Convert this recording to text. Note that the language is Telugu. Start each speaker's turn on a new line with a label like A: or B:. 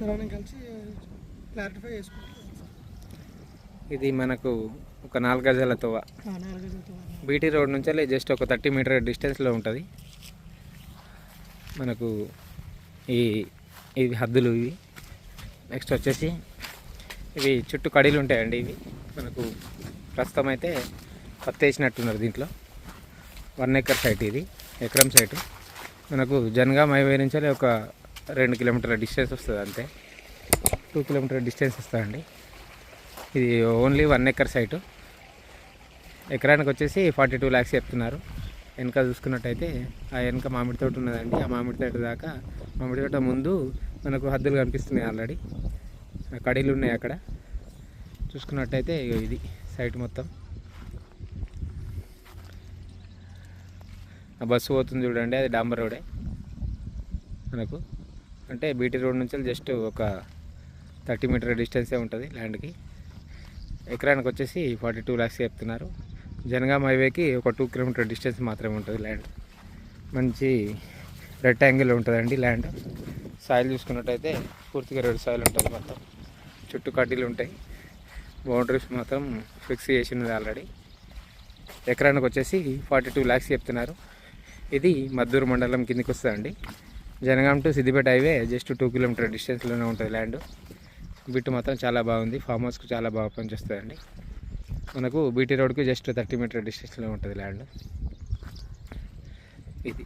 A: సరౌండింగ్ కలిసి క్లారిఫై చేసుకుంటాం.
B: ఇది మనకు ఒక 4 గజాల తోవ. బీటీ రోడ్ నుంచి జస్ట్ ఒక 30 మీటర్ డిస్టెన్స్లో ఉంటుంది. మనకు ఇవి హద్దులు. ఇవి నెక్స్ట్ వచ్చేసి ఇవి చుట్టూ కడీలు ఉంటాయండి. ఇవి మనకు ప్రస్తుతం అయితే పత్తి వేసినట్టున్నారు దీంట్లో. 1 ఎకర్ సైట్, ఇది ఎకరం సైటు. మనకు జనగాం హైవే నుంచి ఒక 2 కిలోమీటర్ల డిస్టెన్స్ వస్తుంది, అంతే. 2 కిలోమీటర్ డిస్టెన్స్ వస్తుందండి. ఇది ఓన్లీ 1 ఎకర్ సైటు. ఎకరానికి వచ్చేసి 42 lakhs చెప్తున్నారు. వెనక చూసుకున్నట్టయితే ఆ వెనక మామిడి తోట ఉన్నదండి. ఆ మామిడి తోట దాకా, మామిడి తోట ముందు మనకు హద్దులు కనిపిస్తున్నాయి ఆల్రెడీ. కడీలు ఉన్నాయి అక్కడ చూసుకున్నట్టయితే. ఇది సైట్ మొత్తం. ఆ బస్సు పోతుంది చూడండి, అది డాంబర్ రోడే మనకు. అంటే బీటీ రోడ్ నుంచి జస్ట్ ఒక 30 మీటర్ డిస్టెన్సే ఉంటుంది ల్యాండ్కి. ఎకరానికి వచ్చేసి 42 lakhs చెప్తున్నారు. జనగాం హైవేకి ఒక 2 కిలోమీటర్ డిస్టెన్స్ మాత్రమే ఉంటుంది ల్యాండ్. మంచి రెక్టాంగిల్ ఉంటుందండి ల్యాండ్. సాయిల్ చూసుకున్నట్టయితే పూర్తిగా రెడ్ సాయిల్ ఉంటుంది మొత్తం. చుట్టూ కడ్డీలు ఉంటాయి. బౌండరీస్ మాత్రం ఫిక్స్ చేసి ఉన్నది ఆల్రెడీ. ఎకరానికి వచ్చేసి 42 lakhs చెప్తున్నారు. ఇది మద్దూరు మండలం కిందికి వస్తుందండి. Jangaon to Siddipet highway just 2 kilometre డిస్టెన్స్లోనే ఉంటుంది ల్యాండ్. బిట్టు మాత్రం చాలా బాగుంది. ఫామ్ హౌస్కి చాలా బాగా పనిచేస్తుందండి. మనకు బీటీ రోడ్కి జస్ట్ 30 మీటర్ డిస్టెన్స్లో ఉంటుంది ల్యాండ్. ఇది